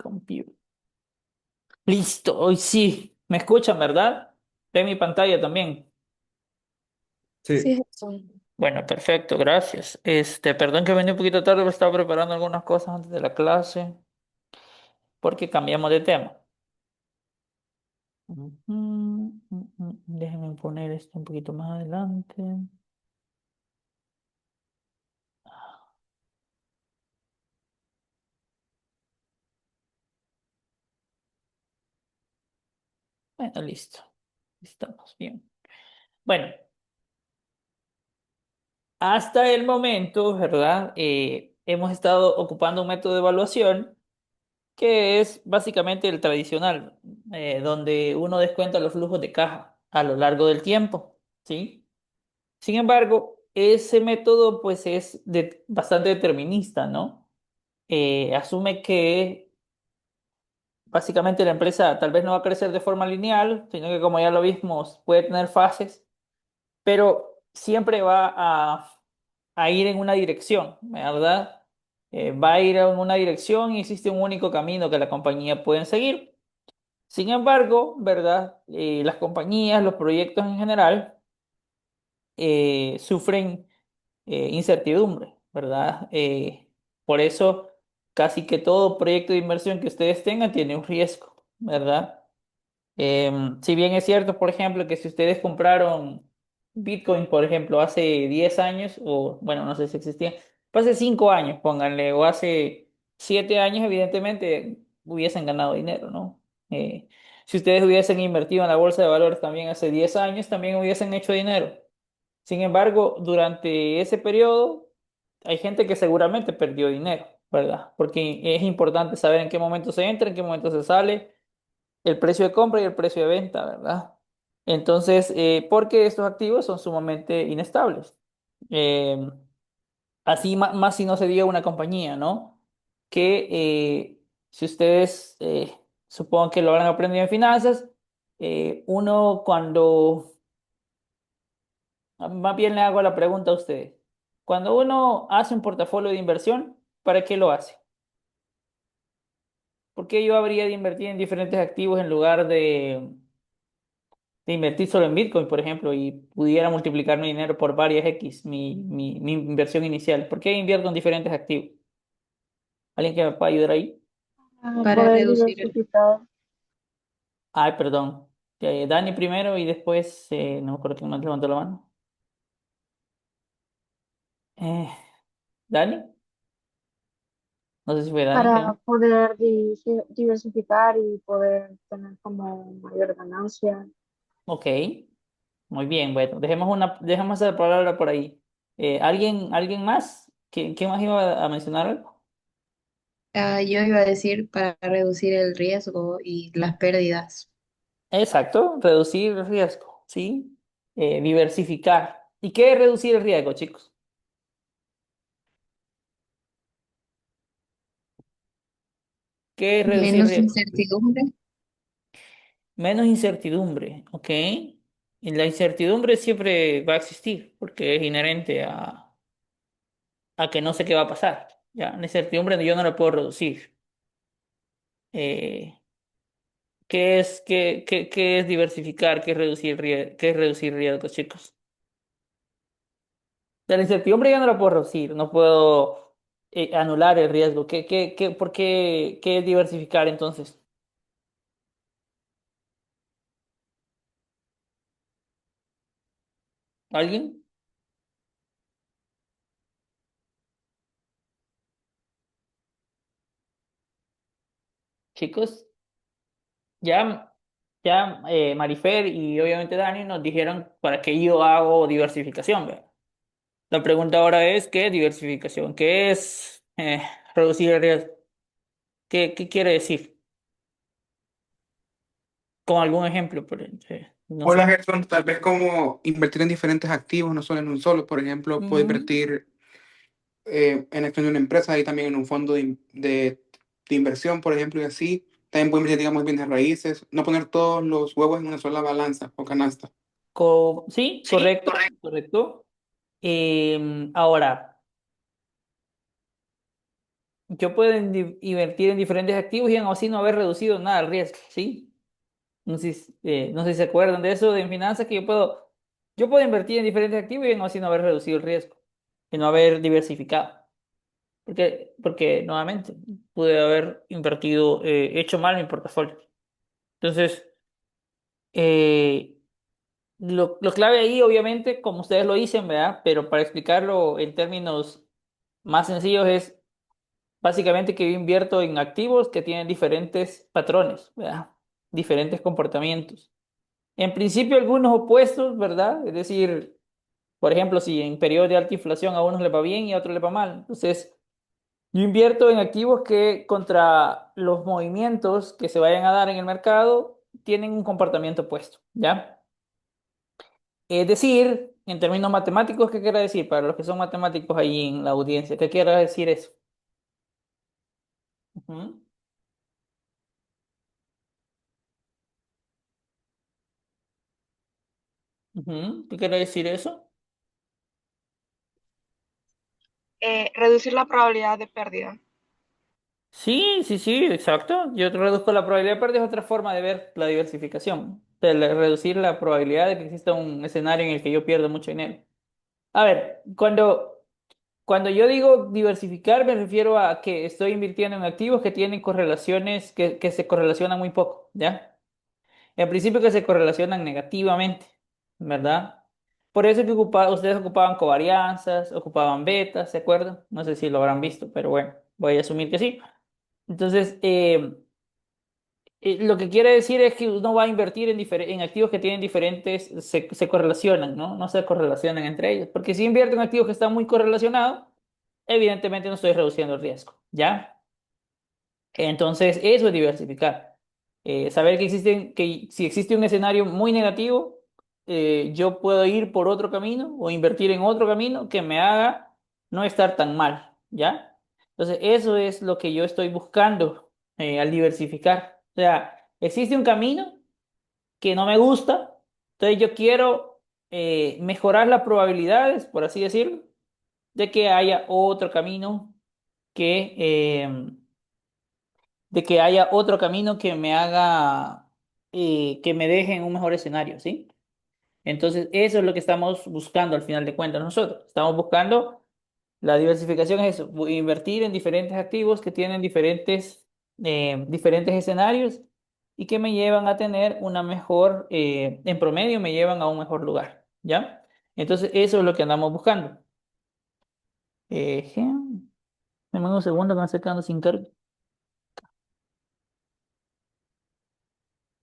computer. Listo, hoy sí. ¿Me escuchan, verdad? Ve mi pantalla también. Sí, Sí, Jesús. Bueno, perfecto, gracias. Perdón que vení un poquito tarde, pero estaba preparando algunas cosas antes de la clase, porque cambiamos de tema. Ujú, Déjenme poner esto un poquito más adelante. Bueno, listo. Estamos bien. Bueno, hasta el momento, ¿verdad? Hemos estado ocupando un método de evaluación que es básicamente el tradicional, donde uno descuenta los flujos de caja a lo largo del tiempo, ¿sí? Sin embargo, ese método pues es bastante determinista, ¿no? Asume que básicamente la empresa tal vez no va a crecer de forma lineal, sino que como ya lo vimos, puede tener fases, pero siempre va a ir en una dirección, ¿verdad? Va a ir en una dirección y existe un único camino que la compañía puede seguir. Sin embargo, ¿verdad? Las compañías, los proyectos en general, sufren incertidumbre, ¿verdad? Por eso, casi que todo proyecto de inversión que ustedes tengan tiene un riesgo, ¿verdad? Si bien es cierto, por ejemplo, que si ustedes compraron Bitcoin, por ejemplo, hace 10 años, o bueno, no sé si existía, pues hace 5 años, pónganle, o hace 7 años, evidentemente hubiesen ganado dinero, ¿no? Si ustedes hubiesen invertido en la bolsa de valores también hace 10 años, también hubiesen hecho dinero. Sin embargo, durante ese periodo hay gente que seguramente perdió dinero, ¿verdad? Porque es importante saber en qué momento se entra, en qué momento se sale, el precio de compra y el precio de venta, ¿verdad? Entonces, porque estos activos son sumamente inestables. Eh, Así más si no se diga una compañía, ¿no? Que si ustedes supongo que lo habrán aprendido en finanzas, uno cuando, más bien le hago la pregunta a ustedes, cuando uno hace un portafolio de inversión, ¿para qué lo hace? ¿Por qué yo habría de invertir en diferentes activos en lugar de invertir solo en Bitcoin, por ejemplo, y pudiera multiplicar mi dinero por varias X, mi inversión inicial? ¿Por qué invierto en diferentes activos? ¿Alguien que me pueda ayudar ahí? Para Poder reducir el... diversificar. Ay, perdón. Dani primero y después, no me acuerdo quién más levantó la mano. Eh, ¿Dani? No sé si fue Dani, Para creo. poder diversificar y poder tener como mayor ganancia. Ok, muy bien, bueno, dejemos esa palabra por ahí. ¿Alguien más? ¿Quién más iba a mencionar algo? Yo iba a decir para reducir el riesgo y las pérdidas. Exacto, reducir el riesgo, ¿sí? Diversificar. ¿Y qué es reducir el riesgo, chicos? ¿Qué es reducir Menos riesgo? incertidumbre. Menos incertidumbre, ¿ok? Y la incertidumbre siempre va a existir porque es inherente a que no sé qué va a pasar. Ya, la incertidumbre yo no la puedo reducir. Eh, qué es diversificar? ¿Qué es reducir qué es reducir riesgos, chicos? De la incertidumbre yo no la puedo reducir, no puedo anular el riesgo. ¿Por qué es diversificar entonces? ¿Alguien? Chicos, ya Marifer y obviamente Dani nos dijeron para qué yo hago diversificación, ¿verdad? La pregunta ahora es, ¿qué es diversificación? ¿Qué es reducir el riesgo? ¿Qué quiere decir? Con algún ejemplo, no Hola sé. Gerson, tal vez como invertir en diferentes activos, no solo en un solo. Por ejemplo, puedo Mm, invertir en acción de una empresa y también en un fondo de inversión, por ejemplo, y así. También puedo invertir, digamos, en bienes raíces. No poner todos los huevos en una sola balanza o canasta. sí, Sí, correcto, correcto. correcto. Ahora, yo puedo invertir en diferentes activos y aún así no haber reducido nada el riesgo, ¿sí? No sé, no sé si se acuerdan de eso de en finanzas, que yo puedo invertir en diferentes activos y aún así no haber reducido el riesgo y no haber diversificado. Porque nuevamente pude haber invertido, hecho mal mi portafolio. Entonces, eh, lo clave ahí, obviamente, como ustedes lo dicen, ¿verdad? Pero para explicarlo en términos más sencillos es básicamente que yo invierto en activos que tienen diferentes patrones, ¿verdad? Diferentes comportamientos. En principio, algunos opuestos, ¿verdad? Es decir, por ejemplo, si en periodos de alta inflación a unos les va bien y a otros les va mal. Entonces, yo invierto en activos que contra los movimientos que se vayan a dar en el mercado tienen un comportamiento opuesto, ¿ya? Es decir, en términos matemáticos, ¿qué quiere decir? Para los que son matemáticos ahí en la audiencia, ¿qué quiere decir eso? Ujú, ujú. ¿Qué quiere decir eso? Reducir la probabilidad de pérdida. Sí, sí, sí, exacto. Yo reduzco la probabilidad de pérdida, es otra forma de ver la diversificación. Reducir la probabilidad de que exista un escenario en el que yo pierda mucho dinero. A ver, cuando yo digo diversificar, me refiero a que estoy invirtiendo en activos que tienen correlaciones, que se correlacionan muy poco, ¿ya? En principio que se correlacionan negativamente, ¿verdad? Por eso es que ustedes ocupaban covarianzas, ocupaban betas, ¿se acuerdan? No sé si lo habrán visto, pero bueno, voy a asumir que sí. Entonces, lo que quiere decir es que uno va a invertir en activos que tienen diferentes, se correlacionan, ¿no? No se correlacionan entre ellos. Porque si invierto en activos que están muy correlacionados, evidentemente no estoy reduciendo el riesgo, ¿ya? Entonces, eso es diversificar. Saber que si existe un escenario muy negativo, yo puedo ir por otro camino o invertir en otro camino que me haga no estar tan mal, ¿ya? Entonces, eso es lo que yo estoy buscando al diversificar. O sea, existe un camino que no me gusta, entonces yo quiero mejorar las probabilidades, por así decirlo, de que haya otro camino que... de que haya otro camino que me haga, que me deje en un mejor escenario, ¿sí? Entonces, eso es lo que estamos buscando al final de cuentas nosotros. Estamos buscando la diversificación, es eso, invertir en diferentes activos que tienen diferentes escenarios y que me llevan a tener una mejor, en promedio, me llevan a un mejor lugar, ¿ya? Entonces, eso es lo que andamos buscando. Eh, Dame un segundo que me estoy quedando sin carga.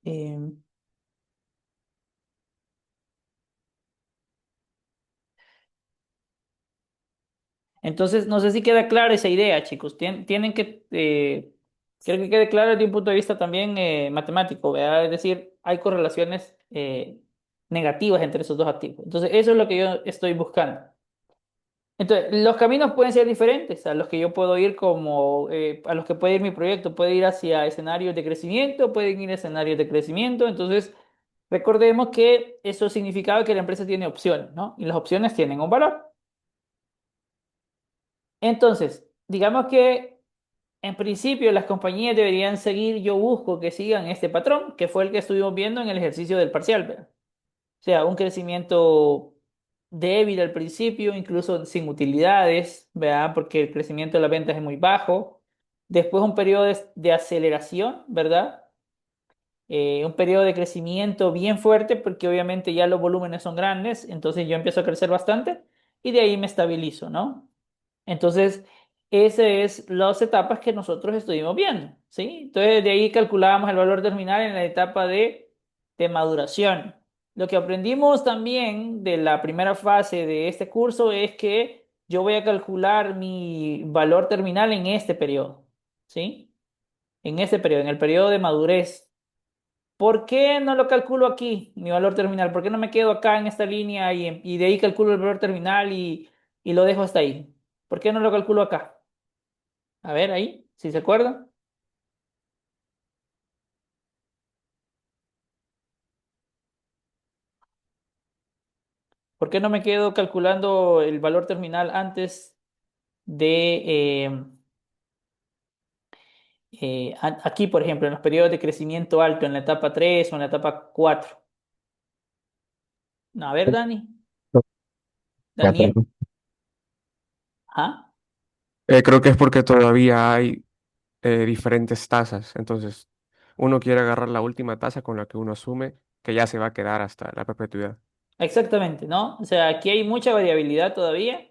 Eh, Entonces, no sé si queda clara esa idea, chicos. Tienen que, quiero que quede claro desde un punto de vista también matemático, ¿verdad? Es decir, hay correlaciones negativas entre esos dos activos. Entonces, eso es lo que yo estoy buscando. Entonces, los caminos pueden ser diferentes a los que yo puedo ir a los que puede ir mi proyecto. Puede ir hacia escenarios de crecimiento, pueden ir a escenarios de crecimiento. Entonces, recordemos que eso significaba que la empresa tiene opciones, ¿no? Y las opciones tienen un valor. Entonces, digamos que en principio las compañías deberían seguir, yo busco que sigan este patrón, que fue el que estuvimos viendo en el ejercicio del parcial, ¿verdad? O sea, un crecimiento débil al principio, incluso sin utilidades, ¿verdad? Porque el crecimiento de las ventas es muy bajo. Después un periodo de aceleración, ¿verdad? Un periodo de crecimiento bien fuerte porque obviamente ya los volúmenes son grandes, entonces yo empiezo a crecer bastante y de ahí me estabilizo, ¿no? Entonces, esas es las etapas que nosotros estuvimos viendo, ¿sí? Entonces, de ahí calculábamos el valor terminal en la etapa de maduración. Lo que aprendimos también de la primera fase de este curso es que yo voy a calcular mi valor terminal en este periodo, ¿sí? En este periodo, en el periodo de madurez. ¿Por qué no lo calculo aquí, mi valor terminal? ¿Por qué no me quedo acá en esta línea y de ahí calculo el valor terminal y lo dejo hasta ahí? ¿Por qué no lo calculo acá? A ver, ahí, si se acuerdan. ¿Por qué no me quedo calculando el valor terminal antes de, Aquí, por ejemplo, en los periodos de crecimiento alto, en la etapa 3 o en la etapa 4. A ver, Dani. Cuatro. Daniel. ¿Ah? Creo que es porque todavía hay diferentes tasas. Entonces, uno quiere agarrar la última tasa con la que uno asume que ya se va a quedar hasta la perpetuidad. Exactamente, ¿no? O sea, aquí hay mucha variabilidad todavía.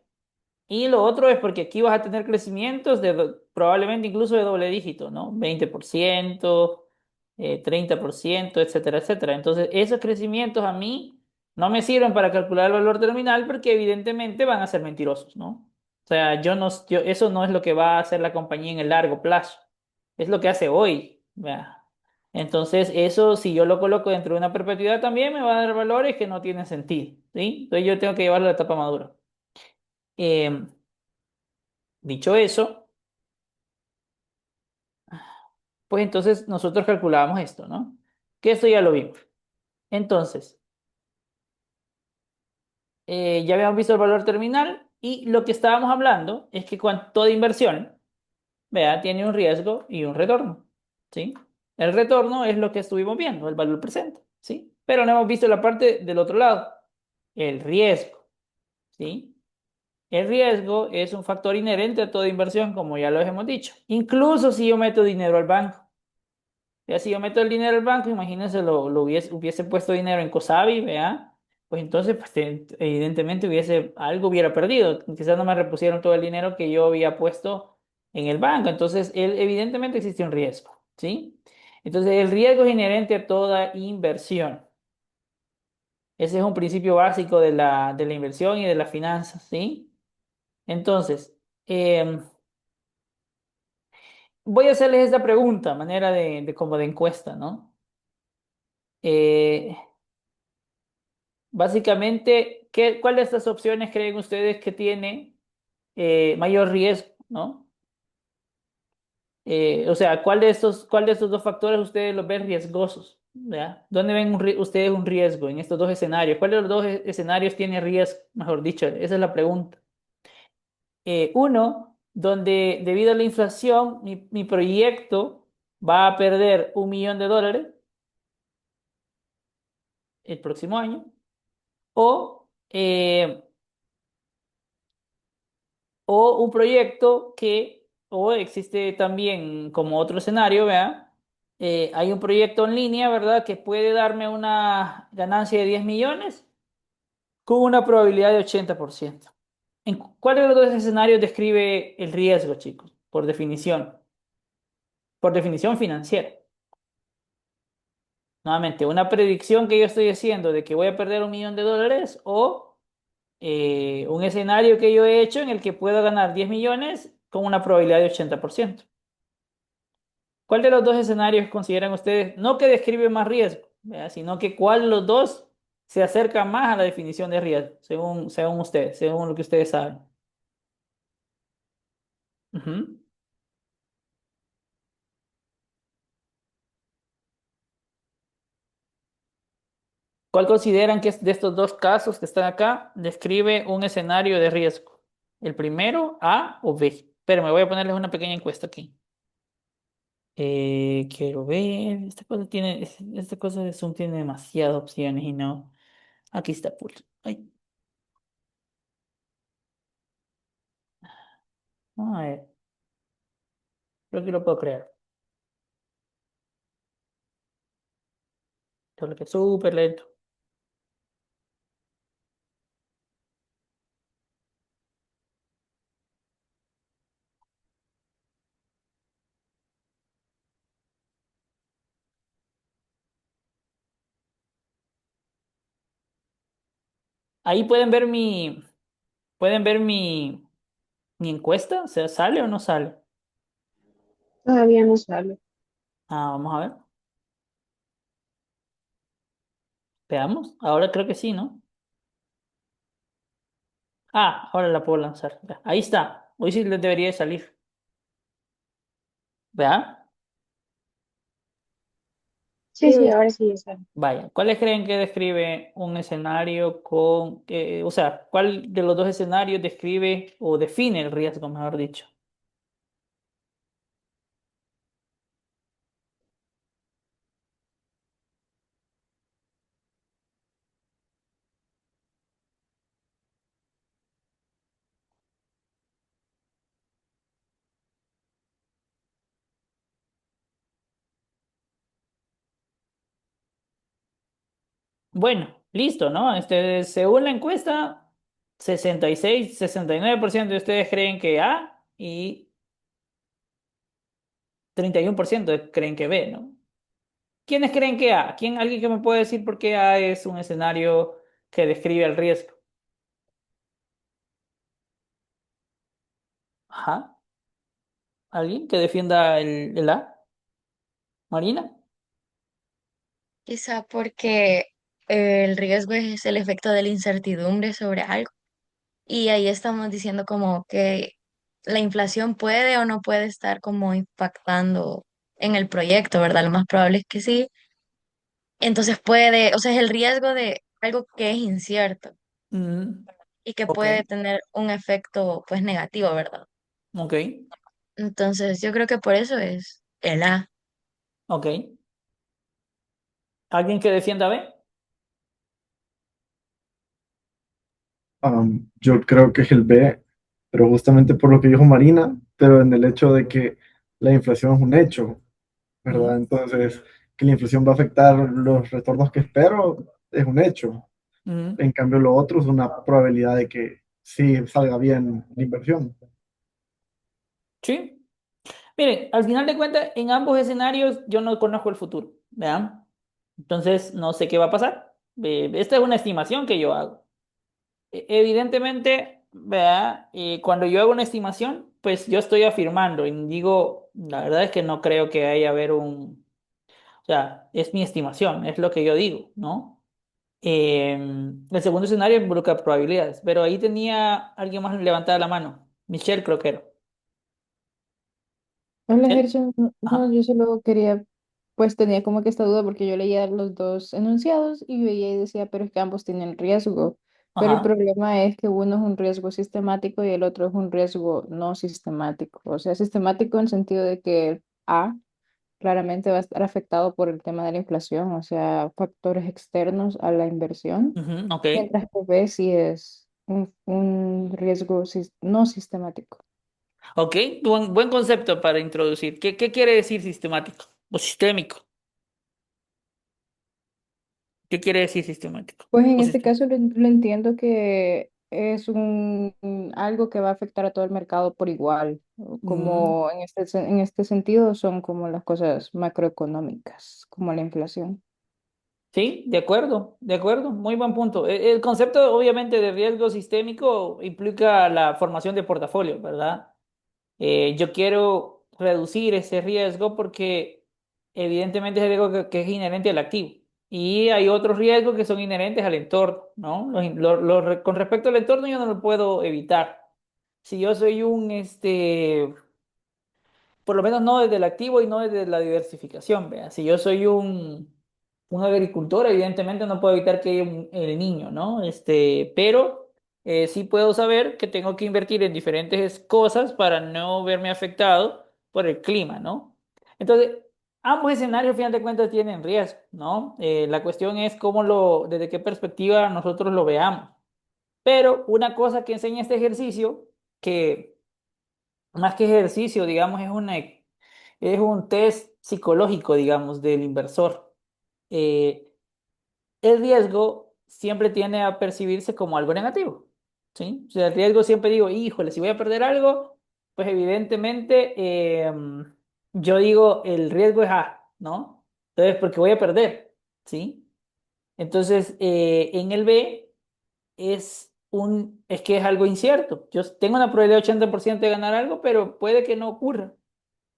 Y lo otro es porque aquí vas a tener crecimientos de probablemente incluso de doble dígito, ¿no? 20%, 30%, etcétera, etcétera. Entonces, esos crecimientos a mí no me sirven para calcular el valor terminal porque evidentemente van a ser mentirosos, ¿no? O sea, eso no es lo que va a hacer la compañía en el largo plazo. Es lo que hace hoy. ¿Vea? Entonces, eso si yo lo coloco dentro de una perpetuidad también me va a dar valores que no tienen sentido, ¿sí? Entonces, yo tengo que llevarlo a la etapa madura. Em, Dicho eso, pues entonces nosotros calculábamos esto, ¿no? Que esto ya lo vimos. Entonces, ya habíamos visto el valor terminal y lo que estábamos hablando es que toda inversión, vea, tiene un riesgo y un retorno, ¿sí? El retorno es lo que estuvimos viendo, el valor presente, ¿sí? Pero no hemos visto la parte del otro lado, el riesgo, ¿sí? El riesgo es un factor inherente a toda inversión, como ya lo hemos dicho. Incluso si yo meto dinero al banco. Ya si yo meto el dinero al banco, imagínense, hubiese puesto dinero en Cosabi, ¿vea? Pues entonces, pues evidentemente algo hubiera perdido. Quizás no me repusieron todo el dinero que yo había puesto en el banco. Entonces, evidentemente existe un riesgo, ¿sí? Entonces, el riesgo es inherente a toda inversión. Ese es un principio básico de la inversión y de las finanzas, ¿sí? Entonces, voy a hacerles esta pregunta, manera como de encuesta, ¿no? Eh, Básicamente, ¿cuál de estas opciones creen ustedes que tiene mayor riesgo, ¿no? O sea, ¿cuál de estos dos factores ustedes los ven riesgosos? ¿Ya? ¿Dónde ven ustedes un riesgo en estos dos escenarios? ¿Cuál de los dos escenarios tiene riesgo? Mejor dicho, esa es la pregunta. Uno, donde debido a la inflación, mi proyecto va a perder $1 millón el próximo año. O un proyecto o existe también como otro escenario, ¿vea? Hay un proyecto en línea, ¿verdad? Que puede darme una ganancia de 10 millones con una probabilidad de 80%. ¿Cuál de los dos escenarios describe el riesgo, chicos? Por definición. Por definición financiera. Nuevamente, una predicción que yo estoy haciendo de que voy a perder $1 millón o un escenario que yo he hecho en el que puedo ganar 10 millones con una probabilidad de 80%. ¿Cuál de los dos escenarios consideran ustedes, no que describe más riesgo, ¿verdad? Sino que cuál de los dos se acerca más a la definición de riesgo, según ustedes, según lo que ustedes saben? Ujú. ¿Cuál consideran que es de estos dos casos que están acá describe un escenario de riesgo? ¿El primero, A o B? Pero me voy a ponerles una pequeña encuesta aquí. Quiero ver. Esta cosa de Zoom tiene demasiadas opciones y no. Aquí está, pulso. Ay, vamos a ver. Creo que lo puedo crear. Solo que es súper lento. Ahí pueden ver mi encuesta. O sea, ¿sale o no sale? Todavía no sale. Vamos a ver. Veamos. Ahora creo que sí, ¿no? Ahora la puedo lanzar. Ya, ahí está. Hoy sí les debería de salir. ¿Vea? Sí, sí, ahora sí ya sale. Vaya, ¿cuáles creen que describe un escenario o sea, cuál de los dos escenarios describe o define el riesgo, mejor dicho? Bueno, listo, ¿no? Según la encuesta, 66, 69% de ustedes creen que A y 31% creen que B, ¿no? ¿Quiénes creen que A? ¿Alguien que me puede decir por qué A es un escenario que describe el riesgo? Ajá. ¿Alguien que defienda el A? ¿Marina? Quizá porque el riesgo es el efecto de la incertidumbre sobre algo. Y ahí estamos diciendo como que la inflación puede o no puede estar como impactando en el proyecto, ¿verdad? Lo más probable es que sí. Entonces puede, o sea, es el riesgo de algo que es incierto Mm, y que ok, puede tener un efecto pues negativo, ¿verdad? ok, Entonces yo creo que por eso es el A. ok. ¿Alguien que defienda B? Yo creo que es el B, pero justamente por lo que dijo Marina, pero en el hecho de que la inflación es un hecho, ¿verdad? Mm, Entonces, que la inflación va a afectar los retornos que espero es un hecho. mm, En cambio, lo otro es una probabilidad de que sí salga bien la inversión. sí. Miren, al final de cuentas, en ambos escenarios yo no conozco el futuro, ¿vean? Entonces, no sé qué va a pasar. Esta es una estimación que yo hago. Evidentemente, ¿verdad? Cuando yo hago una estimación, pues yo estoy afirmando y digo, la verdad es que no creo que haya haber o sea, es mi estimación, es lo que yo digo, ¿no? El segundo escenario involucra probabilidades, pero ahí tenía alguien más levantada la mano. Michelle, creo que era. Hola, ¿Michelle? Gerson. No, no, Ajá, yo solo quería, pues tenía como que esta duda porque yo leía los dos enunciados y veía y decía, pero es que ambos tienen riesgo. Pero el ajá. problema es que uno es un riesgo sistemático y el otro es un riesgo no sistemático. O sea, sistemático en sentido de que A claramente va a estar afectado por el tema de la inflación, o sea, factores externos a la inversión, Ujú, ok. mientras que B sí es un riesgo no sistemático. Ok, buen concepto para introducir. ¿Qué quiere decir sistemático o sistémico? ¿Qué quiere decir sistemático Pues en o este sistémico? caso lo entiendo que es algo que va a afectar a todo el mercado por igual, o Mm, como en este sentido son como las cosas macroeconómicas, como la inflación. sí, de acuerdo, muy buen punto. El concepto obviamente de riesgo sistémico implica la formación de portafolio, ¿verdad? Yo quiero reducir ese riesgo porque evidentemente es algo que es inherente al activo. Y hay otros riesgos que son inherentes al entorno, ¿no? Con respecto al entorno yo no lo puedo evitar. Si yo soy por lo menos no desde el activo y no desde la diversificación, vea. Si yo soy un agricultor, evidentemente no puedo evitar que haya el niño, ¿no? Pero sí puedo saber que tengo que invertir en diferentes cosas para no verme afectado por el clima, ¿no? Entonces, ambos escenarios, al final de cuentas, tienen riesgo, ¿no? La cuestión es desde qué perspectiva nosotros lo veamos. Pero una cosa que enseña este ejercicio, que más que ejercicio, digamos, es un test psicológico, digamos, del inversor. Eh, el riesgo siempre tiende a percibirse como algo negativo, ¿sí? O sea, el riesgo siempre digo, híjole, si voy a perder algo, pues evidentemente yo digo, el riesgo es A, ¿no? Entonces, porque voy a perder, ¿sí? Entonces, en el B es que es algo incierto. Yo tengo una probabilidad de 80% de ganar algo, pero puede que no ocurra.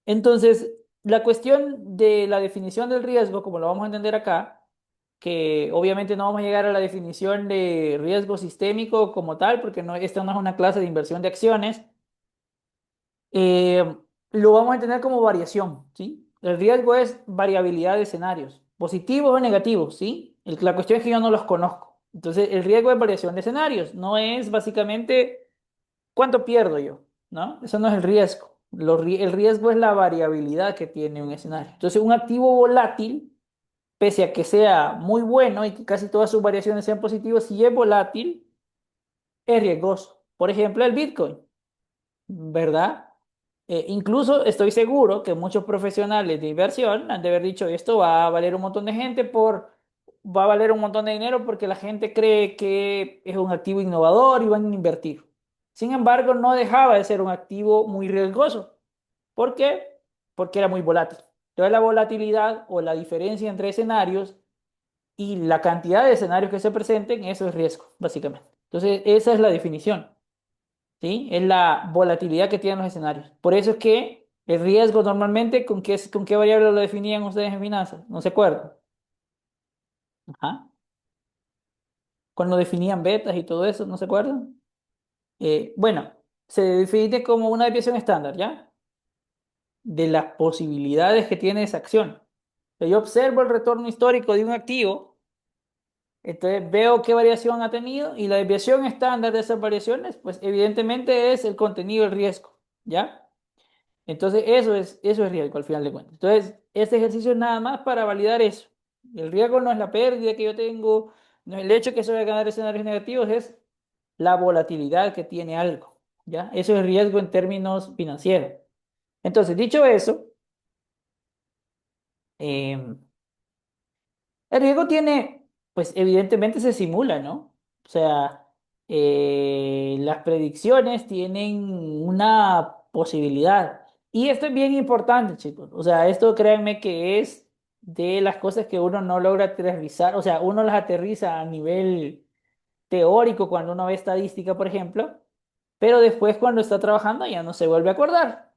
Entonces, la cuestión de la definición del riesgo, como lo vamos a entender acá, que obviamente no vamos a llegar a la definición de riesgo sistémico como tal, porque esta no es una clase de inversión de acciones, eh, lo vamos a entender como variación, ¿sí? El riesgo es variabilidad de escenarios, positivos o negativos, ¿sí? La cuestión es que yo no los conozco. Entonces, el riesgo es variación de escenarios, no es básicamente ¿cuánto pierdo yo? ¿No? Eso no es el riesgo. El riesgo es la variabilidad que tiene un escenario. Entonces, un activo volátil, pese a que sea muy bueno y que casi todas sus variaciones sean positivas, si es volátil, es riesgoso. Por ejemplo, el Bitcoin, ¿verdad? Incluso estoy seguro que muchos profesionales de inversión han de haber dicho esto va a valer un montón de gente por va a valer un montón de dinero porque la gente cree que es un activo innovador y van a invertir. Sin embargo, no dejaba de ser un activo muy riesgoso. ¿Por qué? Porque era muy volátil. Entonces la volatilidad o la diferencia entre escenarios y la cantidad de escenarios que se presenten, eso es riesgo, básicamente. Entonces, esa es la definición, ¿sí? Es la volatilidad que tienen los escenarios. Por eso es que el riesgo normalmente, con qué variable lo definían ustedes en finanzas? ¿No se acuerdan? Ajá. Cuando definían betas y todo eso, ¿no se acuerdan? Bueno, se define como una desviación estándar, ¿ya? De las posibilidades que tiene esa acción. Yo observo el retorno histórico de un activo, entonces veo qué variación ha tenido y la desviación estándar de esas variaciones, pues evidentemente es el contenido del riesgo, ¿ya? Entonces eso es riesgo al final de cuentas. Entonces, este ejercicio es nada más para validar eso. El riesgo no es la pérdida que yo tengo, no es el hecho que se vaya a ganar escenarios negativos, es la volatilidad que tiene algo, ¿ya? Eso es riesgo en términos financieros. Entonces, dicho eso, em, el riesgo tiene, pues evidentemente se simula, ¿no? O sea, las predicciones tienen una posibilidad. Y esto es bien importante, chicos. O sea, esto créanme que es de las cosas que uno no logra aterrizar. O sea, uno las aterriza a nivel teórico cuando uno ve estadística, por ejemplo, pero después cuando está trabajando ya no se vuelve a acordar.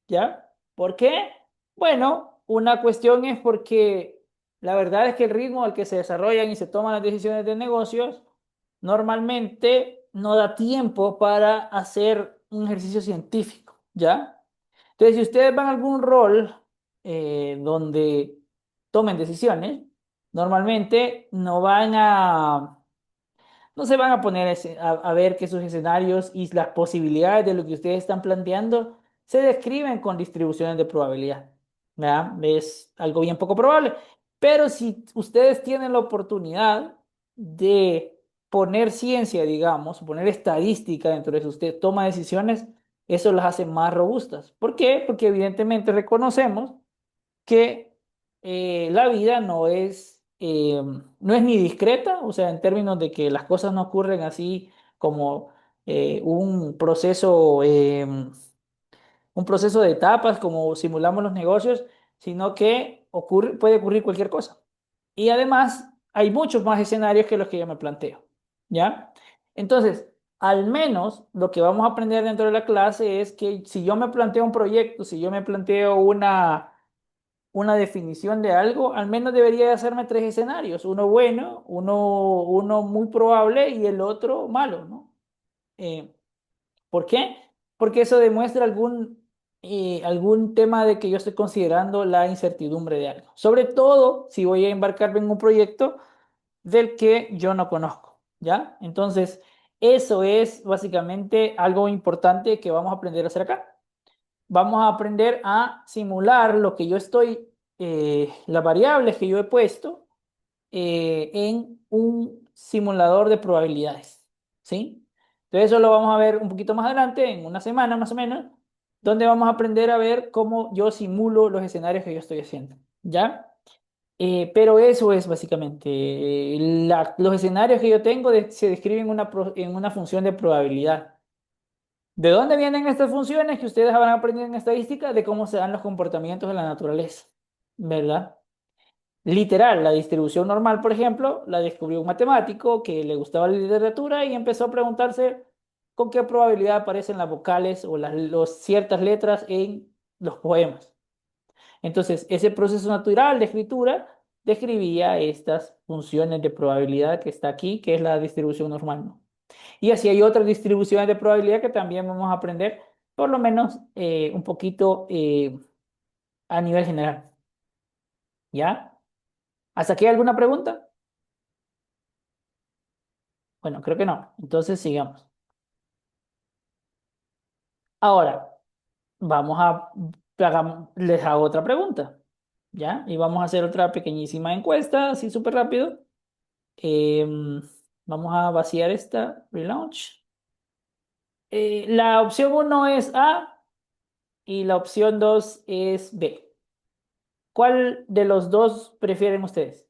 ¿Ya? ¿Por qué? Bueno, una cuestión es porque la verdad es que el ritmo al que se desarrollan y se toman las decisiones de negocios normalmente no da tiempo para hacer un ejercicio científico, ¿ya? Entonces, si ustedes van a algún rol donde tomen decisiones, normalmente no se van a poner a ver que sus escenarios y las posibilidades de lo que ustedes están planteando se describen con distribuciones de probabilidad. ¿Verdad? Es algo bien poco probable. Pero si ustedes tienen la oportunidad de poner ciencia, digamos, poner estadística dentro de su usted toma decisiones, eso las hace más robustas. ¿Por qué? Porque evidentemente reconocemos que la vida no es ni discreta, o sea, en términos de que las cosas no ocurren así como un proceso de etapas, como simulamos los negocios, sino que puede ocurrir cualquier cosa. Y además, hay muchos más escenarios que los que yo me planteo, ¿ya? Entonces, al menos lo que vamos a aprender dentro de la clase es que si yo me planteo un proyecto, si yo me planteo una definición de algo, al menos debería de hacerme tres escenarios, uno bueno, uno muy probable y el otro malo, ¿no? Eh, ¿Por qué? Porque eso demuestra algún tema de que yo estoy considerando la incertidumbre de algo. Sobre todo si voy a embarcarme en un proyecto del que yo no conozco, ¿ya? Entonces, eso es básicamente algo importante que vamos a aprender a hacer acá. Vamos a aprender a simular lo que las variables que yo he puesto en un simulador de probabilidades, ¿sí? Entonces eso lo vamos a ver un poquito más adelante, en una semana más o menos, donde vamos a aprender a ver cómo yo simulo los escenarios que yo estoy haciendo, ¿ya? Pero eso es básicamente, los escenarios que yo tengo se describen en una función de probabilidad. ¿De dónde vienen estas funciones que ustedes habrán aprendido en estadística? De cómo se dan los comportamientos de la naturaleza, ¿verdad? Literal, la distribución normal, por ejemplo, la descubrió un matemático que le gustaba la literatura y empezó a preguntarse con qué probabilidad aparecen las vocales o ciertas letras en los poemas. Entonces, ese proceso natural de escritura describía estas funciones de probabilidad que está aquí, que es la distribución normal, ¿no? Y así hay otras distribuciones de probabilidad que también vamos a aprender, por lo menos un poquito a nivel general. ¿Ya? ¿Hasta aquí hay alguna pregunta? Bueno, creo que no. Entonces sigamos. Ahora, vamos a, les hago otra pregunta. ¿Ya? Y vamos a hacer otra pequeñísima encuesta, así súper rápido. Em, Vamos a vaciar esta, relaunch. La opción uno es A y la opción 2 es B. ¿Cuál de los dos prefieren ustedes?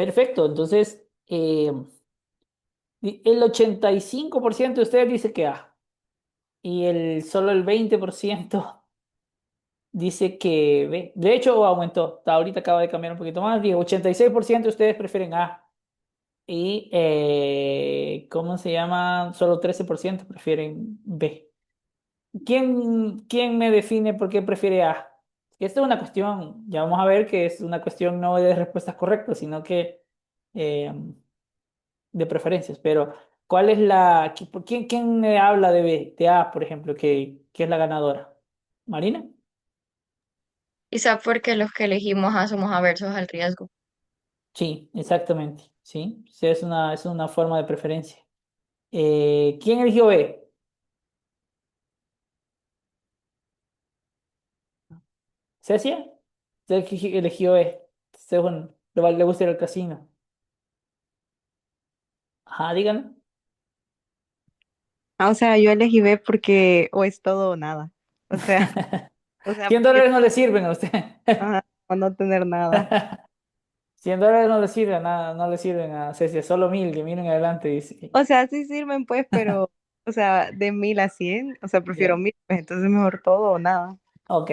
Perfecto, entonces el 85% de ustedes dice que A y solo el 20% dice que B. De hecho, aumentó. Ahorita acaba de cambiar un poquito más. Digo, 86% de ustedes prefieren A. Y, ¿cómo se llama? Solo 13% prefieren B. ¿Quién me define por qué prefiere A? Esta es una cuestión, ya vamos a ver que es una cuestión no de respuestas correctas, sino que eh, de preferencias. Pero, ¿cuál es quién me habla de B, de A, por ejemplo, que es la ganadora? ¿Marina? Quizá porque los que elegimos A somos aversos al riesgo. Sí, exactamente. Sí, sí, es una forma de preferencia. ¿Quién eligió B? ¿Cecia? Usted eligió B. Según le gusta ir al casino. Ajá, díganme. O sea, yo elegí B porque o es todo o nada. O sea, o sea, $100 porque no le sirven a usted. ajá, o no tener nada. $100 no le sirven, nada, no le sirven a Cecia, solo 1000, que miren adelante, dice. O sea, sí sirven pues, pero, o sea, de 1000 a 100, o sea, prefiero Ya, 1000, pues entonces mejor todo o nada. ok.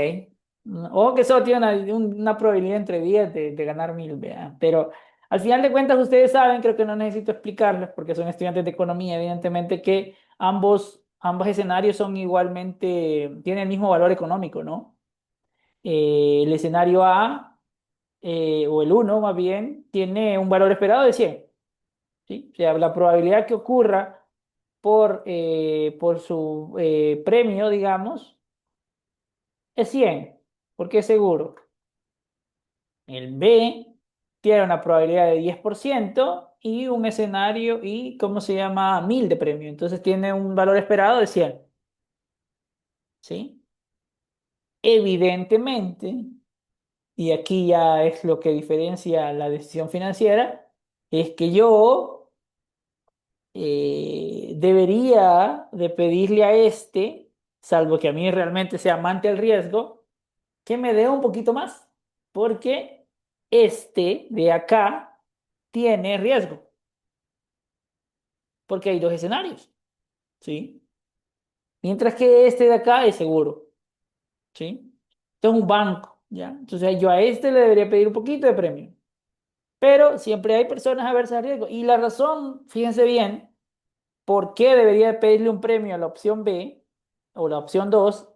O que solo tiene una probabilidad entre 10 de ganar 1000, vea. Pero al final de cuentas, ustedes saben, creo que no necesito explicarles, porque son estudiantes de economía, evidentemente, que ambos escenarios son igualmente, tienen el mismo valor económico, ¿no? El escenario A, o el uno más bien, tiene un valor esperado de 100. ¿Sí? O sea, la probabilidad que ocurra por su premio, digamos, es 100 porque es seguro. El B tiene una probabilidad de 10% y un escenario y, ¿cómo se llama? 1000 de premio. Entonces tiene un valor esperado de 100. ¿Sí? Evidentemente, y aquí ya es lo que diferencia la decisión financiera, es que yo debería de pedirle a este, salvo que a mí realmente sea amante al riesgo, que me dé un poquito más, porque este de acá tiene riesgo, porque hay dos escenarios, ¿sí? Mientras que este de acá es seguro, ¿sí? Esto es un banco, ¿ya? Entonces yo a este le debería pedir un poquito de premio, pero siempre hay personas aversas al riesgo. Y la razón, fíjense bien, ¿por qué debería pedirle un premio a la opción B o la opción 2?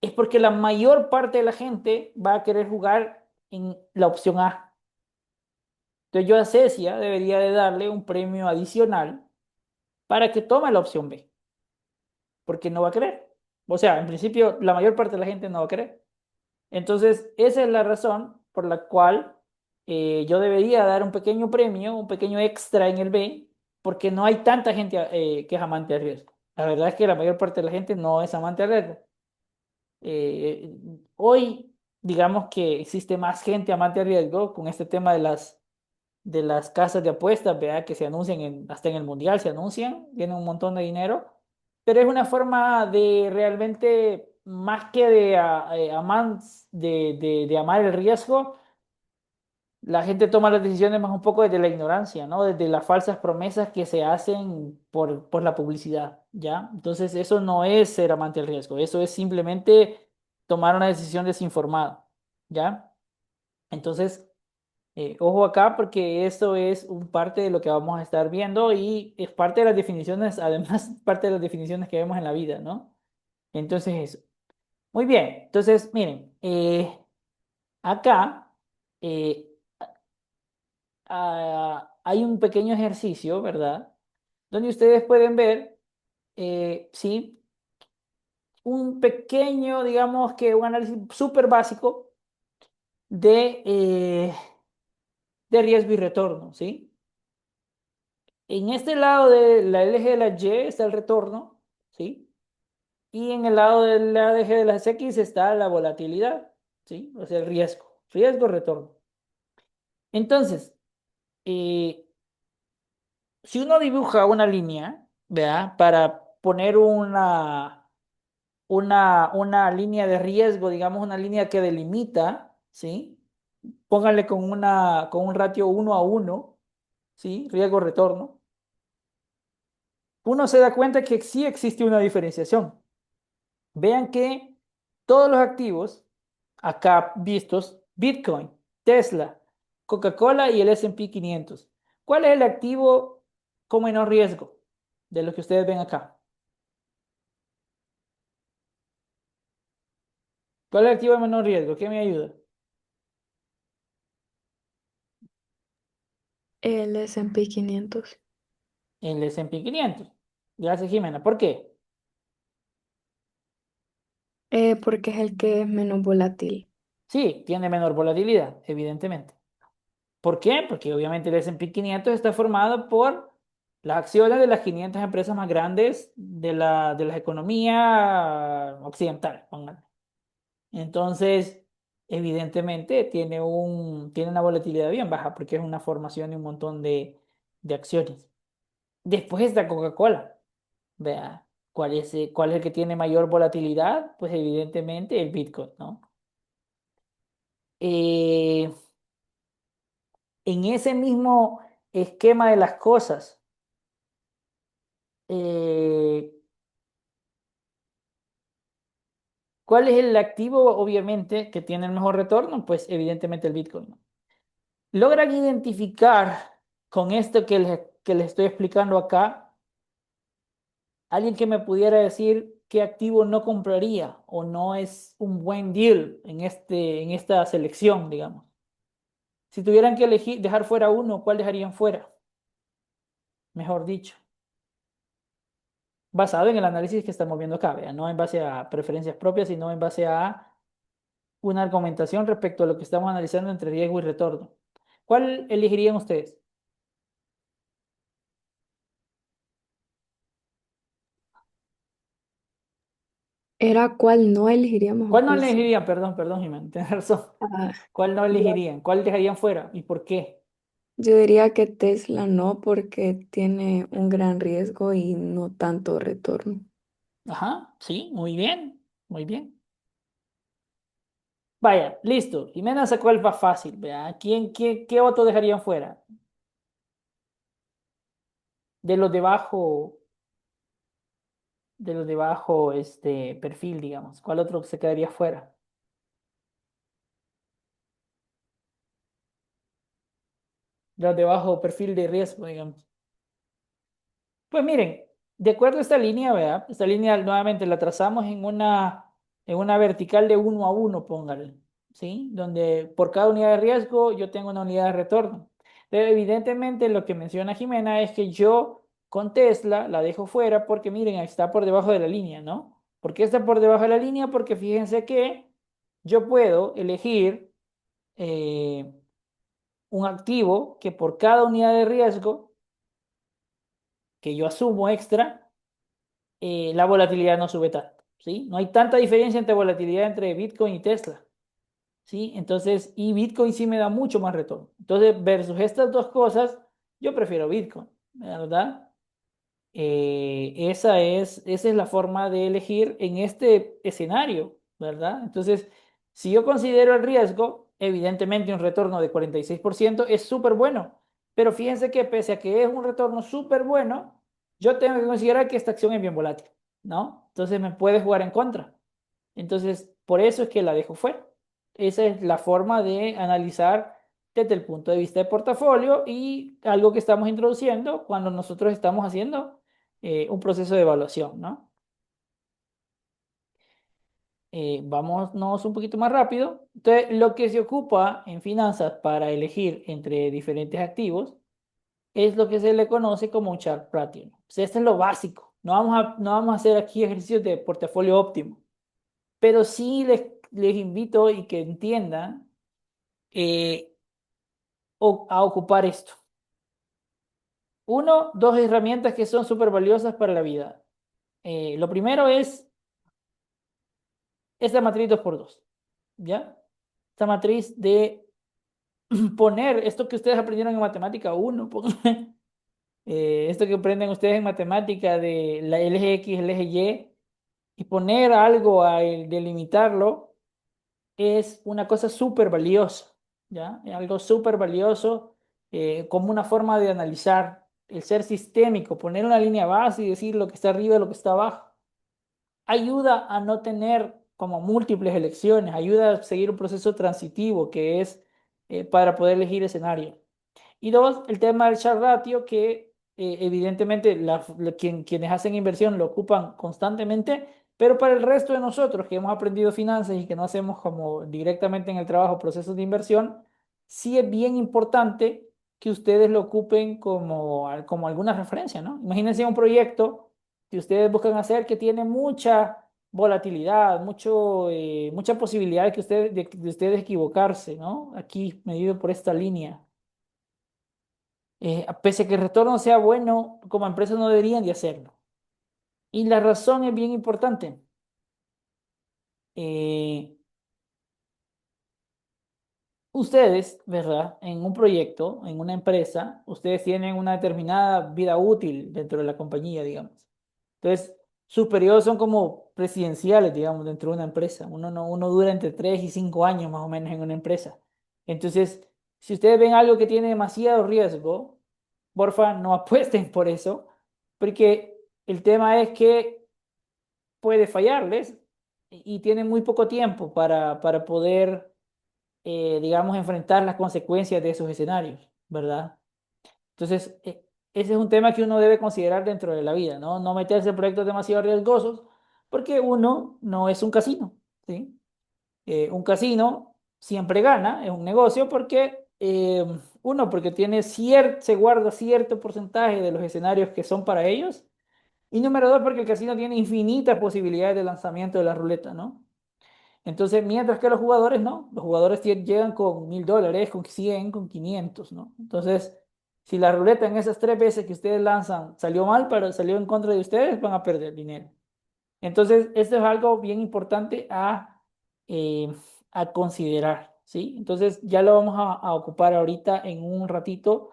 Es porque la mayor parte de la gente va a querer jugar en la opción A. Entonces yo a Cecia debería de darle un premio adicional para que tome la opción B, porque no va a querer. O sea, en principio la mayor parte de la gente no va a querer. Entonces, esa es la razón por la cual yo debería dar un pequeño premio, un pequeño extra en el B, porque no hay tanta gente que es amante del riesgo. La verdad es que la mayor parte de la gente no es amante del riesgo. Eh, Hoy, digamos que existe más gente amante del riesgo con este tema de las casas de apuestas, ¿verdad? Que se anuncian hasta en el mundial, se anuncian, tienen un montón de dinero, pero es una forma de realmente, más que de amar el riesgo, la gente toma las decisiones más un poco desde la ignorancia, ¿no? Desde las falsas promesas que se hacen por la publicidad, ¿ya? Entonces eso no es ser amante del riesgo, eso es simplemente tomar una decisión desinformada, ¿ya? Entonces, ojo acá porque eso es un parte de lo que vamos a estar viendo y es parte de las definiciones, además parte de las definiciones que vemos en la vida, ¿no? Entonces eso. Muy bien, entonces miren, acá eh, hay un pequeño ejercicio, ¿verdad? Donde ustedes pueden ver, sí, un pequeño, digamos que un análisis súper básico de riesgo y retorno, ¿sí? En este lado del eje de la Y está el retorno, ¿sí? Y en el lado del eje de las X está la volatilidad, ¿sí? O sea, el riesgo, retorno. Entonces, eh, si uno dibuja una línea, ¿verdad? Para poner una línea de riesgo, digamos, una línea que delimita, ¿sí? Póngale con un ratio 1 a 1, ¿sí? Riesgo-retorno, uno se da cuenta que sí existe una diferenciación. Vean que todos los activos acá vistos, Bitcoin, Tesla, Coca-Cola y el S&P 500. ¿Cuál es el activo con menor riesgo de los que ustedes ven acá? ¿Cuál es el activo de menor riesgo? ¿Qué me ayuda? El S&P 500. El S&P 500. Gracias, Jimena. ¿Por qué? Porque es el que es menos volátil. Sí, tiene menor volatilidad, evidentemente. ¿Por qué? Porque obviamente el S&P 500 está formado por las acciones de las 500 empresas más grandes de la economía occidental, pónganle. Entonces, evidentemente tiene una volatilidad bien baja porque es una formación de un montón de acciones. Después está Coca-Cola. Vea, cuál es el que tiene mayor volatilidad? Pues evidentemente el Bitcoin, ¿no? Eh, en ese mismo esquema de las cosas, eh, ¿cuál es el activo, obviamente, que tiene el mejor retorno? Pues evidentemente el Bitcoin, ¿no? ¿Logran identificar con esto que les estoy explicando acá, alguien que me pudiera decir qué activo no compraría o no es un buen deal en esta selección, digamos? Si tuvieran que elegir, dejar fuera uno, ¿cuál dejarían fuera? Mejor dicho, basado en el análisis que estamos viendo acá, ¿vea? No en base a preferencias propias, sino en base a una argumentación respecto a lo que estamos analizando entre riesgo y retorno. ¿Cuál elegirían ustedes? ¿Era cuál no elegiríamos o ¿Cuál no cuál sí? elegirían? Perdón, Jimena, tienes razón. Ah, ¿Cuál no yo, elegirían? ¿Cuál dejarían fuera? ¿Y por qué? yo diría que Tesla no, porque tiene un gran riesgo y no tanto retorno. Ajá, sí, muy bien, muy bien. Vaya, listo. Jimena sacó el más fácil, vea. ¿Qué otro dejarían fuera? De los de bajo este perfil, digamos. ¿Cuál otro se quedaría fuera? De los de bajo perfil de riesgo, digamos. Pues miren, de acuerdo a esta línea, ¿verdad? Esta línea nuevamente la trazamos en una vertical de 1 a 1, póngale, ¿sí? Donde por cada unidad de riesgo yo tengo una unidad de retorno. Pero evidentemente lo que menciona Jimena es que yo con Tesla la dejo fuera porque miren, está por debajo de la línea, ¿no? ¿Por qué está por debajo de la línea? Porque fíjense que yo puedo elegir eh, un activo que por cada unidad de riesgo que yo asumo extra, la volatilidad no sube tanto, ¿sí? No hay tanta diferencia entre volatilidad entre Bitcoin y Tesla, ¿sí? Entonces, y Bitcoin sí me da mucho más retorno. Entonces, versus estas dos cosas, yo prefiero Bitcoin, ¿verdad? Esa es la forma de elegir en este escenario, ¿verdad? Entonces, si yo considero el riesgo, evidentemente un retorno de 46% es súper bueno, pero fíjense que pese a que es un retorno súper bueno, yo tengo que considerar que esta acción es bien volátil, ¿no? Entonces me puede jugar en contra. Entonces, por eso es que la dejo fuera. Esa es la forma de analizar desde el punto de vista de portafolio y algo que estamos introduciendo cuando nosotros estamos haciendo un proceso de evaluación, ¿no? Vámonos un poquito más rápido. Entonces, lo que se ocupa en finanzas para elegir entre diferentes activos es lo que se le conoce como un chart pattern. O sea, esto es lo básico. No vamos a hacer aquí ejercicios de portafolio óptimo, pero sí les invito y que entiendan eh, a ocupar esto. Uno, dos herramientas que son súper valiosas para la vida. Lo primero es esta matriz 2 por 2, ¿ya? Esta matriz de poner esto que ustedes aprendieron en matemática uno, esto que aprenden ustedes en matemática de el eje X, el eje Y, y poner algo a delimitarlo es una cosa súper valiosa, ¿ya? Es algo súper valioso como una forma de analizar, el ser sistémico, poner una línea base y decir lo que está arriba y lo que está abajo, ayuda a no tener como múltiples elecciones, ayuda a seguir un proceso transitivo que es para poder elegir escenario. Y dos, el tema del Sharpe ratio, que evidentemente quienes hacen inversión lo ocupan constantemente, pero para el resto de nosotros que hemos aprendido finanzas y que no hacemos como directamente en el trabajo procesos de inversión, sí es bien importante que ustedes lo ocupen como alguna referencia, ¿no? Imagínense un proyecto que ustedes buscan hacer que tiene mucha volatilidad, mucha posibilidad de que de ustedes equivocarse, ¿no? Aquí medido por esta línea. Pese a que el retorno sea bueno, como empresas no deberían de hacerlo. Y la razón es bien importante. Eh, Ustedes, ¿verdad? En un proyecto, en una empresa, ustedes tienen una determinada vida útil dentro de la compañía, digamos. Entonces, sus periodos son como presidenciales, digamos, dentro de una empresa. Uno dura entre 3 y 5 años más o menos en una empresa. Entonces, si ustedes ven algo que tiene demasiado riesgo, porfa, no apuesten por eso, porque el tema es que puede fallarles y tienen muy poco tiempo para poder, digamos, enfrentar las consecuencias de esos escenarios, ¿verdad? Entonces, ese es un tema que uno debe considerar dentro de la vida, ¿no? No meterse en proyectos demasiado riesgosos, porque uno no es un casino, ¿sí? Un casino siempre gana, es un negocio, porque uno, porque se guarda cierto porcentaje de los escenarios que son para ellos, y número dos, porque el casino tiene infinitas posibilidades de lanzamiento de la ruleta, ¿no? Entonces, mientras que los jugadores no, los jugadores llegan con $1000, con 100, con 500, ¿no? Entonces, si la ruleta en esas 3 veces que ustedes lanzan salió mal, pero salió en contra de ustedes, van a perder dinero. Entonces, esto es algo bien importante eh, a considerar, ¿sí? Entonces, ya lo vamos a ocupar ahorita en un ratito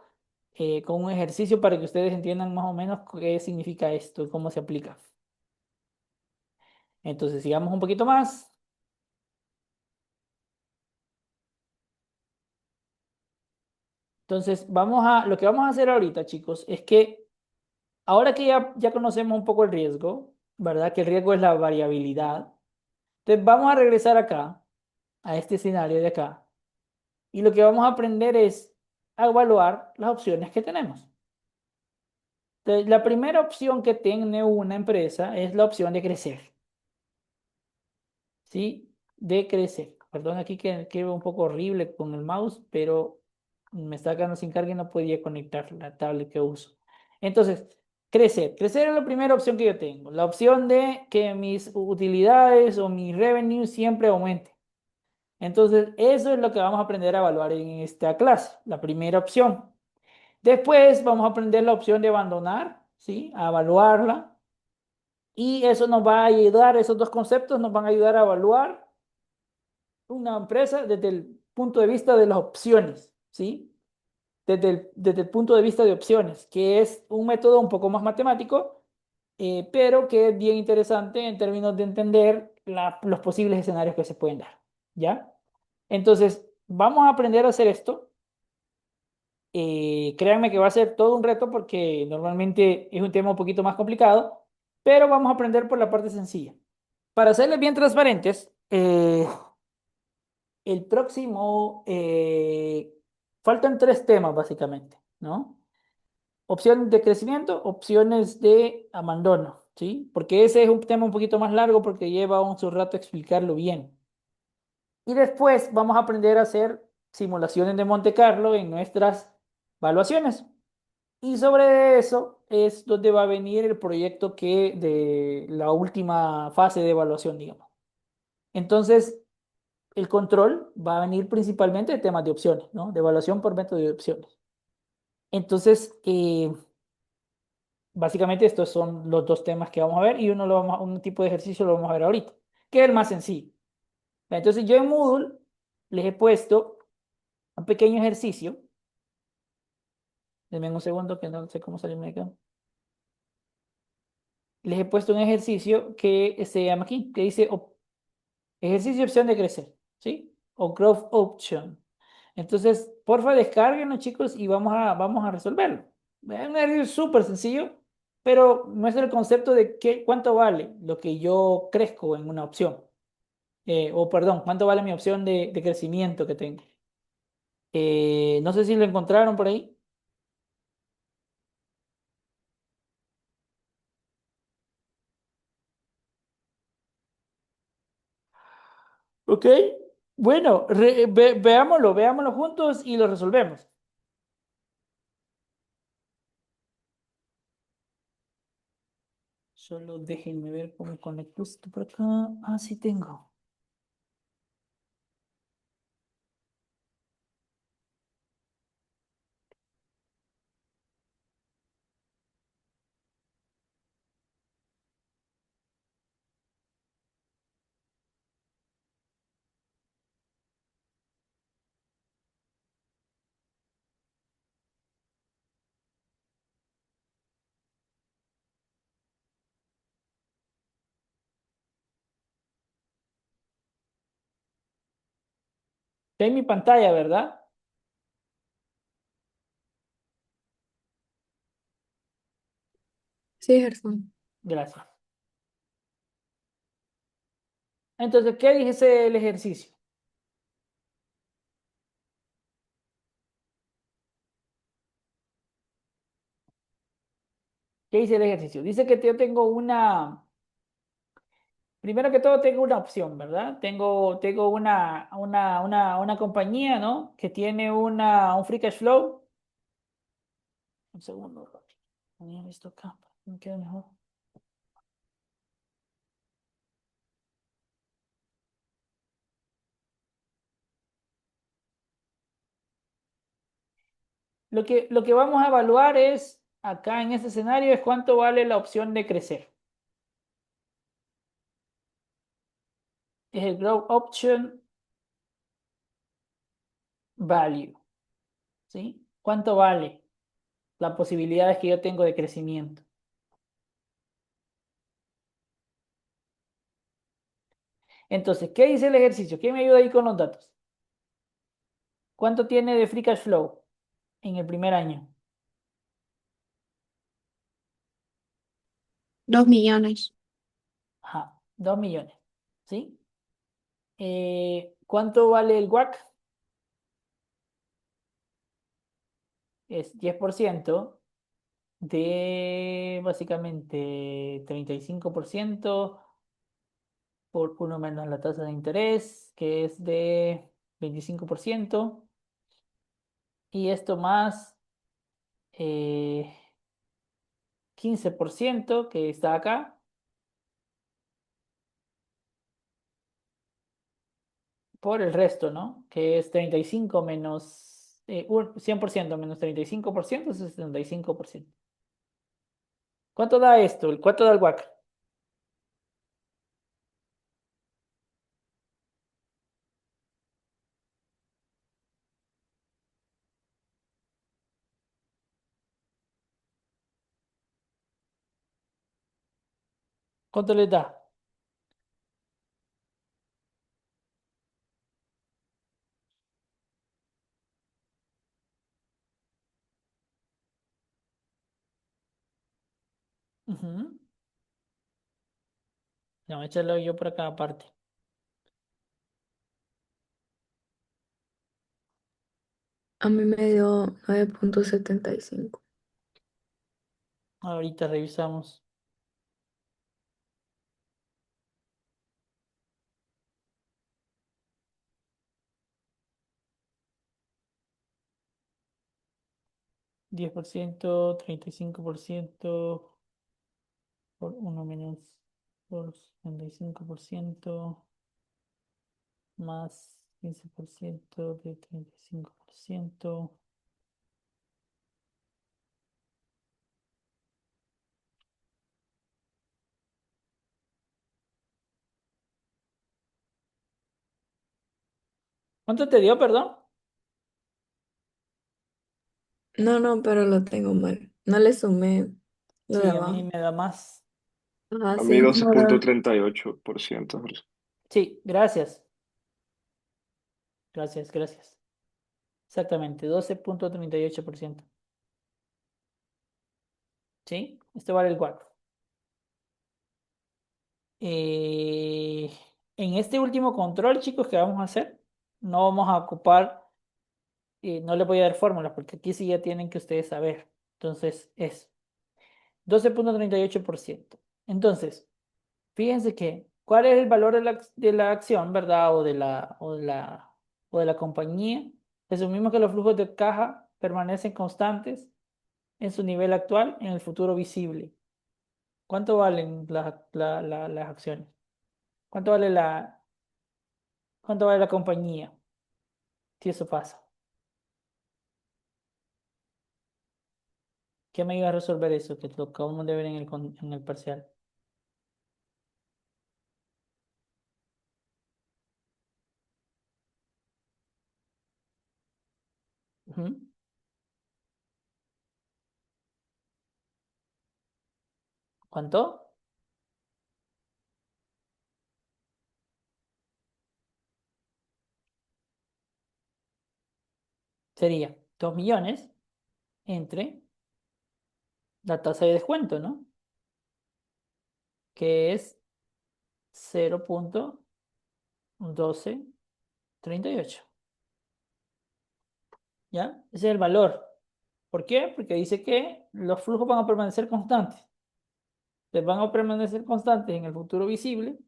con un ejercicio para que ustedes entiendan más o menos qué significa esto y cómo se aplica. Entonces, sigamos un poquito más. Entonces, lo que vamos a hacer ahorita, chicos, es que ahora que ya conocemos un poco el riesgo, ¿verdad? Que el riesgo es la variabilidad. Entonces, vamos a regresar acá, a este escenario de acá, y lo que vamos a aprender es a evaluar las opciones que tenemos. Entonces, la primera opción que tiene una empresa es la opción de crecer, ¿sí? De crecer. Perdón, aquí que un poco horrible con el mouse, pero me está quedando sin carga y no podía conectar la tablet que uso. Entonces, crecer. Crecer es la primera opción que yo tengo. La opción de que mis utilidades o mi revenue siempre aumente. Entonces, eso es lo que vamos a aprender a evaluar en esta clase, la primera opción. Después vamos a aprender la opción de abandonar, ¿sí? A evaluarla. Y eso nos va a ayudar, esos dos conceptos nos van a ayudar a evaluar una empresa desde el punto de vista de las opciones, ¿sí? Desde el punto de vista de opciones, que es un método un poco más matemático, pero que es bien interesante en términos de entender los posibles escenarios que se pueden dar, ¿ya? Entonces, vamos a aprender a hacer esto. Créanme que va a ser todo un reto porque normalmente es un tema un poquito más complicado, pero vamos a aprender por la parte sencilla. Para serles bien transparentes, el próximo, faltan 3 temas básicamente, ¿no? Opciones de crecimiento, opciones de abandono, ¿sí? Porque ese es un tema un poquito más largo porque lleva un su rato explicarlo bien. Y después vamos a aprender a hacer simulaciones de Monte Carlo en nuestras evaluaciones. Y sobre eso es donde va a venir el proyecto de la última fase de evaluación, digamos. Entonces, el control va a venir principalmente de temas de opciones, ¿no? De evaluación por método de opciones. Entonces, básicamente estos son los 2 temas que vamos a ver y un tipo de ejercicio lo vamos a ver ahorita, que es el más sencillo. Entonces, yo en Moodle les he puesto un pequeño ejercicio. Denme un segundo que no sé cómo salirme de acá. Les he puesto un ejercicio que se llama aquí, que dice ejercicio opción de crecer, ¿sí? O growth option. Entonces, porfa, descárguenlo, chicos, y vamos a resolverlo. Es un ejercicio súper sencillo, pero muestra el concepto de cuánto vale lo que yo crezco en una opción. O perdón, cuánto vale mi opción de crecimiento que tengo. No sé si lo encontraron por ahí. Ok. Bueno, veámoslo juntos y lo resolvemos. Solo déjenme ver cómo conecto esto por acá. Ah, sí tengo. Está en mi pantalla, ¿verdad? Sí, Gerson. Gracias. Entonces, ¿qué dice el ejercicio? ¿Qué dice el ejercicio? Dice que yo tengo primero que todo tengo una opción, ¿verdad? Tengo una compañía, ¿no? Que tiene un free cash flow. Un segundo. Tenía esto acá, me queda mejor. Lo que vamos a evaluar es, acá en este escenario, es cuánto vale la opción de crecer. Es el Growth Option Value, ¿sí? ¿Cuánto vale las posibilidades que yo tengo de crecimiento? Entonces, ¿qué dice el ejercicio? ¿Quién me ayuda ahí con los datos? ¿Cuánto tiene de free cash flow en el primer año? 2 millones. Ajá, 2 millones, ¿sí? ¿Cuánto vale el WACC? Es 10% de básicamente 35% por uno menos la tasa de interés, que es de 25%, y esto más 15% que está acá, por el resto, ¿no? Que es 35 menos 100% menos 35% es 75%. ¿Cuánto da esto? ¿Cuánto da el WACC? ¿Cuánto les da? Ujú. No, échalo yo por acá aparte. A mí me dio 9,75. Ahorita revisamos. Diez por ciento, 35% por uno menos por 75% más 15% de 35%. ¿Cuánto te dio, perdón? No, no, pero lo tengo mal. No le sumé lo de Sí, a mí abajo. me da más. Ajá, A mí sí. doce No, punto treinta y ocho por ciento. Sí, gracias. Gracias, gracias. Exactamente, 12.38%. ¿Sí? Esto vale el 4. En este último control, chicos, que vamos a hacer, no vamos a ocupar, no les voy a dar fórmulas, porque aquí sí ya tienen que ustedes saber. Entonces, es 12.38%. Entonces, fíjense que, ¿cuál es el valor de la acción, verdad? O de la compañía. Asumimos que los flujos de caja permanecen constantes en su nivel actual en el futuro visible. ¿Cuánto valen las acciones? ¿Cuánto vale cuánto vale la compañía? Si eso pasa. ¿Qué me ayuda a resolver eso? Que lo acabamos de ver en el parcial. Ujú. ¿Cuánto? Sería 2 millones entre la tasa de descuento, ¿no? Que es 0.1238. ¿Ya? Ese es el valor. ¿Por qué? Porque dice que los flujos van a permanecer constantes. Les van a permanecer constantes en el futuro visible.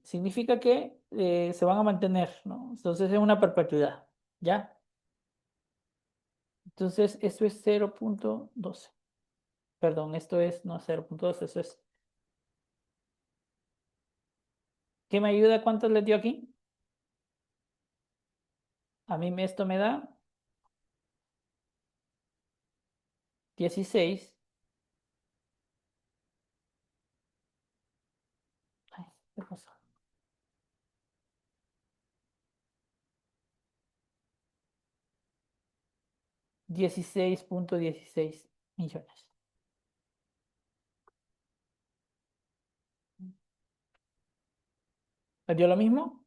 Significa que se van a mantener, ¿no? Entonces es una perpetuidad. ¿Ya? Entonces esto es 0.12. Perdón, esto es no 0.12, eso es. ¿Qué me ayuda? ¿Cuántos les dio aquí? A mí esto me da 16. Ay, ¿qué pasó? 16.16 millones. ¿Les dio lo mismo?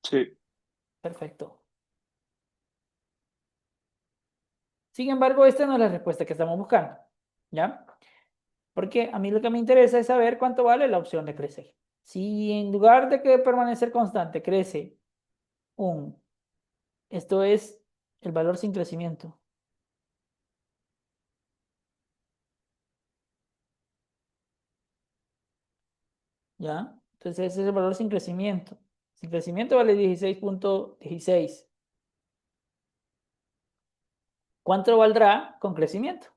Sí. Perfecto. Sin embargo, esta no es la respuesta que estamos buscando. ¿Ya? Porque a mí lo que me interesa es saber cuánto vale la opción de crecer. Si en lugar de que permanecer constante crece un, esto es el valor sin crecimiento. ¿Ya? Entonces ese es el valor sin crecimiento. Sin crecimiento vale 16.16. ¿Cuánto valdrá con crecimiento?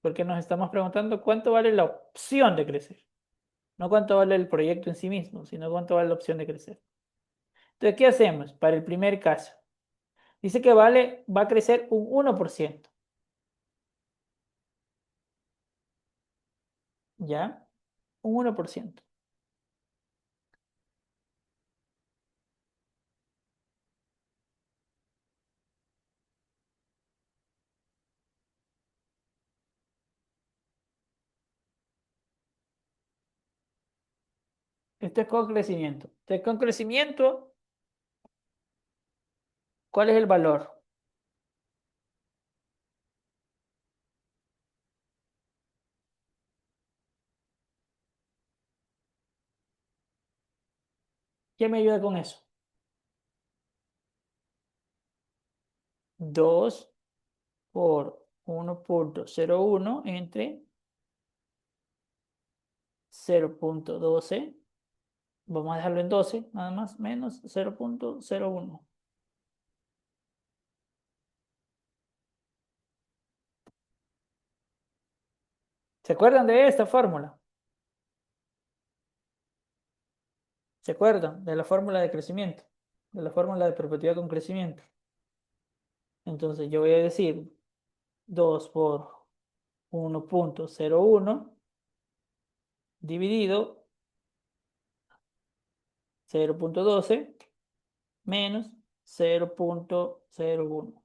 Porque nos estamos preguntando cuánto vale la opción de crecer. No cuánto vale el proyecto en sí mismo, sino cuánto vale la opción de crecer. Entonces, ¿qué hacemos para el primer caso? Dice que va a crecer un 1%. ¿Ya? Un 1%. Esto es con crecimiento. Entonces, con crecimiento, ¿cuál es el valor? ¿Quién me ayuda con eso? 2 por 1.01 entre 0.12. Vamos a dejarlo en 12, nada más, menos 0.01. ¿Se acuerdan de esta fórmula? ¿Se acuerdan de la fórmula de crecimiento? De la fórmula de perpetuidad con crecimiento. Entonces yo voy a decir 2 por 1.01 dividido 0.12 menos 0,01.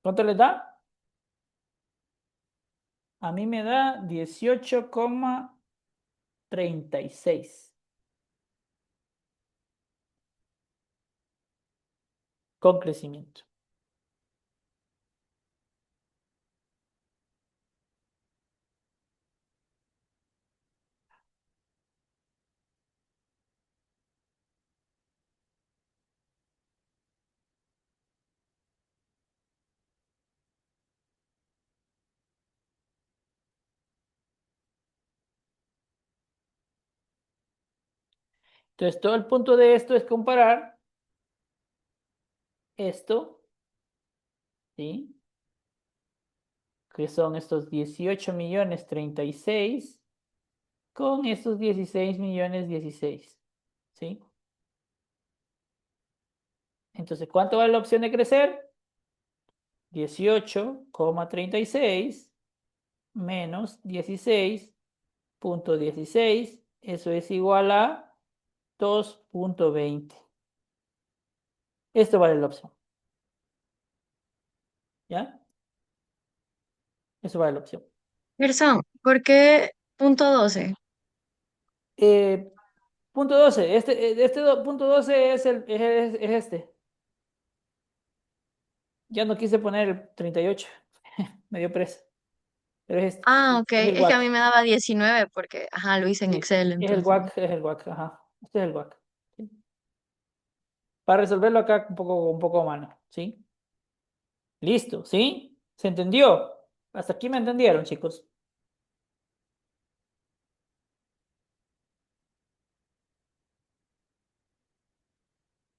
¿Cuánto les da? A mí me da 18,36 con crecimiento. Entonces, todo el punto de esto es comparar esto, ¿sí? Que son estos 18,036,000 con estos 16,016,000, ¿sí? Entonces, ¿cuánto vale la opción de crecer? 18,36 menos 16,16. Eso es igual a 2,20. Esto vale la opción. ¿Ya? Eso vale la opción. Gerson, ¿por qué punto 12? Punto 12. Punto 12 es este. Ya no quise poner el 38. Me dio presa. Pero es este. Ah, ok. Es el Es que a mí WAC. me daba 19 porque, ajá, lo hice en Sí, Excel, es el entonces. WAC, es el WAC. Ajá. Este es el WAC. ¿Sí? Para resolverlo acá un poco a mano. ¿Sí? Listo. ¿Sí? ¿Se entendió? Hasta aquí me entendieron, chicos.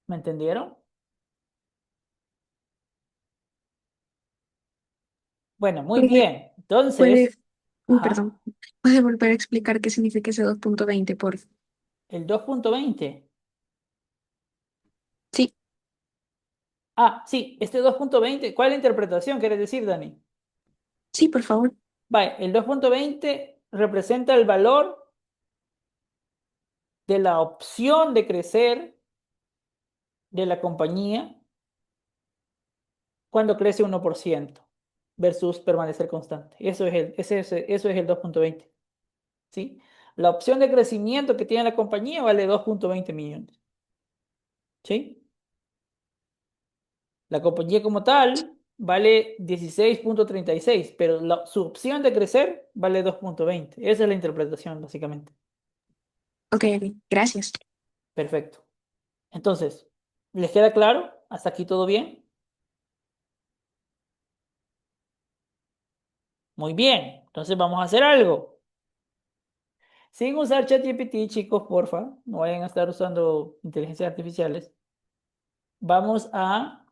¿Me entendieron? Bueno, muy ¿Puede, bien. Entonces, puede, ajá, perdón, puede volver a explicar qué significa ese 2.20 por favor? el 2,20. Sí, Ah, sí, este 2,20. ¿Cuál es la interpretación quieres decir, Dani? sí, por favor. Vale, el 2,20 representa el valor de la opción de crecer de la compañía cuando crece 1% versus permanecer constante. Eso es el 2,20. ¿Sí? La opción de crecimiento que tiene la compañía vale 2,20 millones. ¿Sí? La compañía como tal vale 16,36, pero su opción de crecer vale 2,20. Esa es la interpretación, básicamente. Ok, ok, gracias. Perfecto. Entonces, ¿les queda claro? ¿Hasta aquí todo bien? Muy bien. Entonces vamos a hacer algo. Sin usar ChatGPT, chicos, porfa, no vayan a estar usando inteligencias artificiales. Vamos a